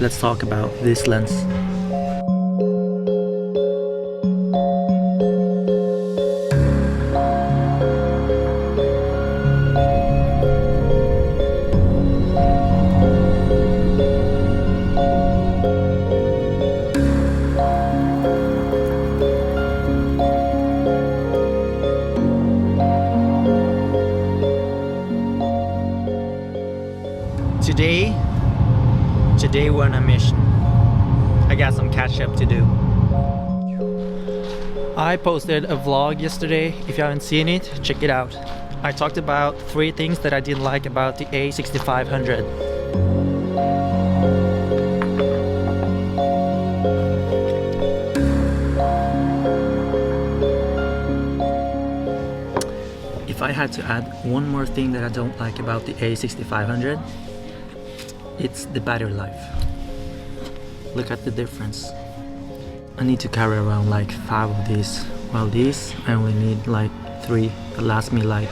let's talk about this lens. Today we're on a mission. I got some catch up to do. I posted a vlog yesterday. If you haven't seen it, check it out. I talked about 3 things that I didn't like about the A6500. If I had to add one more thing that I don't like about the A6500, it's the battery life. Look at the difference. I need to carry around like 5 of these, while these I only need like 3 that last me like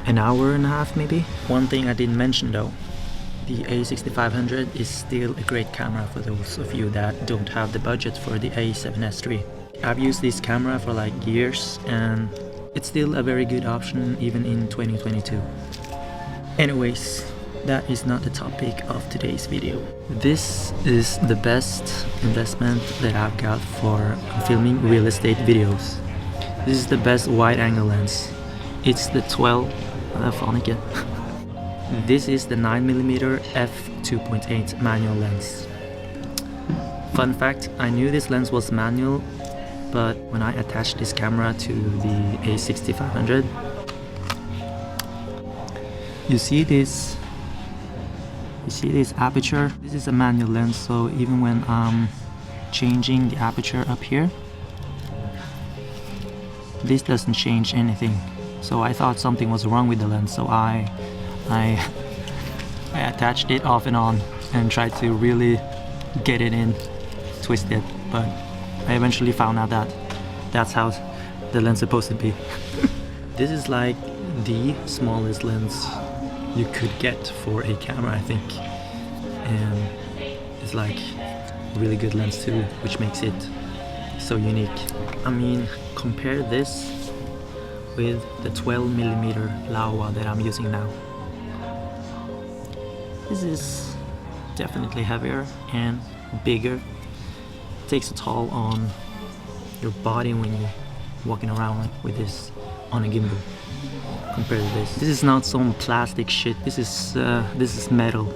an hour and a half maybe. One thing I didn't mention though, the A6500 is still a great camera for those of you that don't have the budget for the A7S III. I've used this camera for like years and it's still a very good option even in 2022. Anyways, that is not the topic of today's video. This is the best investment that I've got for filming real estate videos. This is the best wide angle lens. It's the 12. This is the 9mm f2.8 manual lens. Fun fact, I knew this lens was manual, but when I attached this camera to the A6500, you see this aperture? This is a manual lens, so even when I'm changing the aperture up here, this doesn't change anything. So I thought something was wrong with the lens, so I attached it off and on and tried to really get it in, twist it, but I eventually found out that that's how the lens is supposed to be. This is like the smallest lens you could get for a camera, I think, and it's like a really good lens too, which makes it so unique. I mean, compare this with the 12mm Laowa that I'm using now. This is definitely heavier and bigger. It takes a toll on your body when you're walking around with this on a gimbal. Compared to this. This is not some plastic shit. This is metal.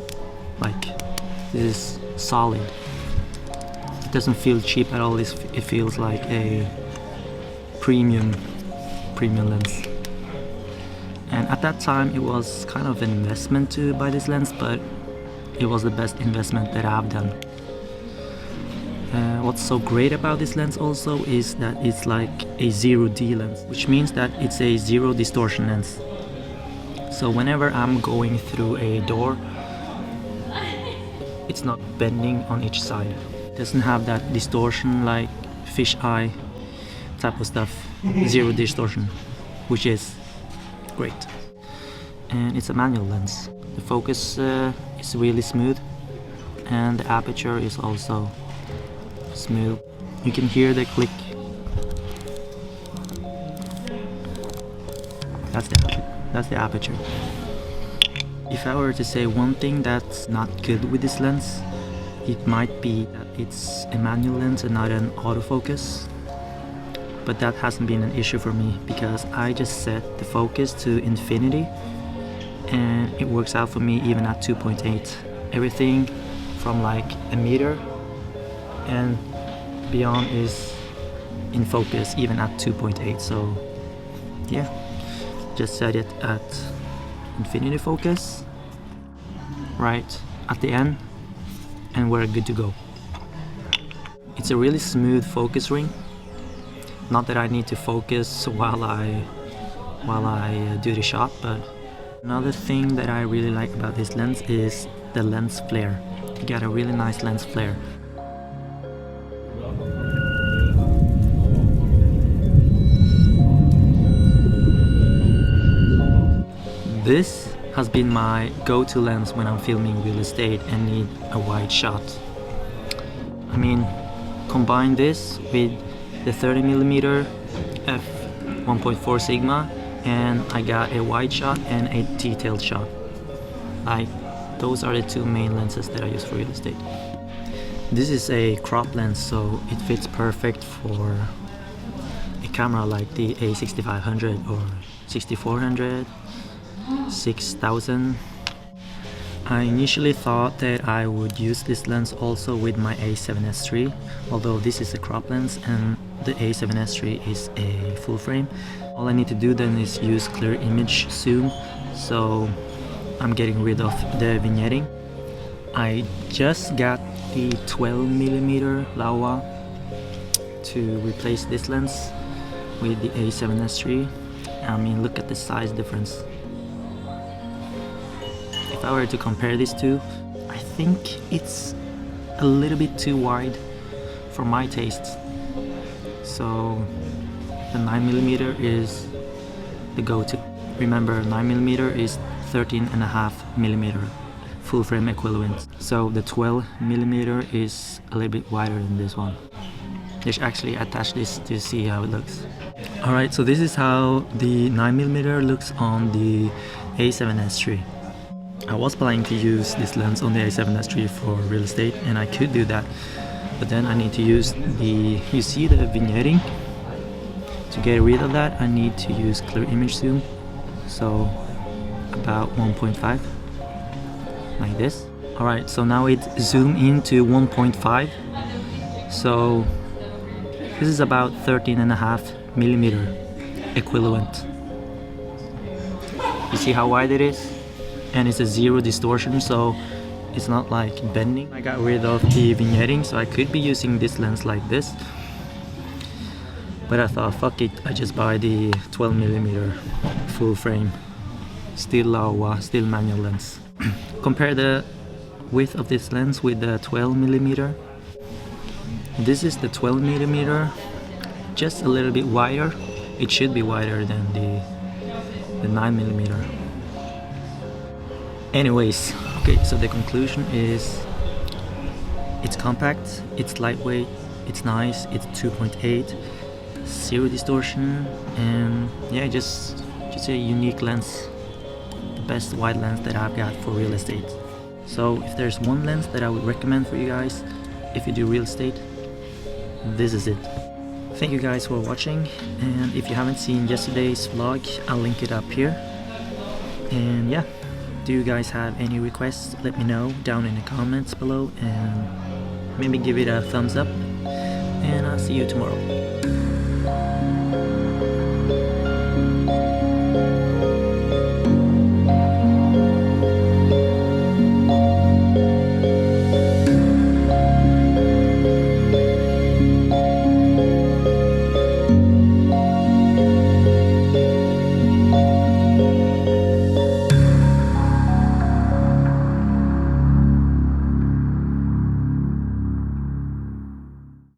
Like, this is solid. It doesn't feel cheap at all. It feels like a premium lens. And at that time, it was kind of an investment to buy this lens, but it was the best investment that I've done. What's so great about this lens also is that it's like a 0D lens, which means that it's a zero distortion lens. So whenever I'm going through a door, it's not bending on each side. It doesn't have that distortion like fish eye type of stuff. Zero distortion, which is great. And it's a manual lens. The focus is really smooth, and the aperture is also smooth. You can hear the click. That's the aperture. If I were to say one thing that's not good with this lens, it might be that it's a manual lens and not an autofocus. But that hasn't been an issue for me because I just set the focus to infinity and it works out for me even at 2.8. Everything from like a meter and beyond is in focus even at 2.8. So yeah, just set it at infinity focus right at the end and we're good to go. It's a really smooth focus ring. Not that I need to focus while I do the shot, but another thing that I really like about this lens is the lens flare. You got a really nice lens flare. This has been my go-to lens when I'm filming real estate and need a wide shot. I mean, combine this with the 30mm f 1.4 Sigma and I got a wide shot and a detailed shot. Like, those are the two main lenses that I use for real estate. This is a crop lens, so it fits perfect for a camera like the A6500 or 6400, 6000. I initially thought that I would use this lens also with my A7S III, although this is a crop lens and the A7S III is a full frame. All I need to do then is use clear image zoom, so I'm getting rid of the vignetting. I just got the 12mm Laowa to replace this lens with the A7S III. I mean, look at the size difference. If I were to compare these two, I think it's a little bit too wide for my tastes. So the 9mm is the go-to. Remember, 9mm is 13.5mm full frame equivalent. So the 12mm is a little bit wider than this one. Just actually attach this to see how it looks. Alright, so this is how the 9mm looks on the A7S III. I was planning to use this lens on the A7S III for real estate, and I could do that, but then I need to use the, you see the vignetting? To get rid of that, I need to use clear image zoom, so about 1.5, like this. Alright, so now it zoomed into 1.5, so this is about 13.5mm equivalent. You see how wide it is? And it's a zero distortion, so it's not like bending. I got rid of the vignetting, so I could be using this lens like this, but I thought, fuck it, I just buy the 12mm full frame, still Laowa, still manual lens. Compare the width of this lens with the 12mm. This is the 12mm, just a little bit wider. It should be wider than the 9mm. Anyways, okay, so the conclusion is it's compact, it's lightweight, it's nice, it's 2.8, zero distortion, and yeah, just a unique lens, the best wide lens that I've got for real estate. So if there's one lens that I would recommend for you guys if you do real estate, this is it. Thank you guys for watching, and if you haven't seen yesterday's vlog, I'll link it up here. And yeah, do you guys have any requests? Let me know down in the comments below, and maybe give it a thumbs up, and I'll see you tomorrow.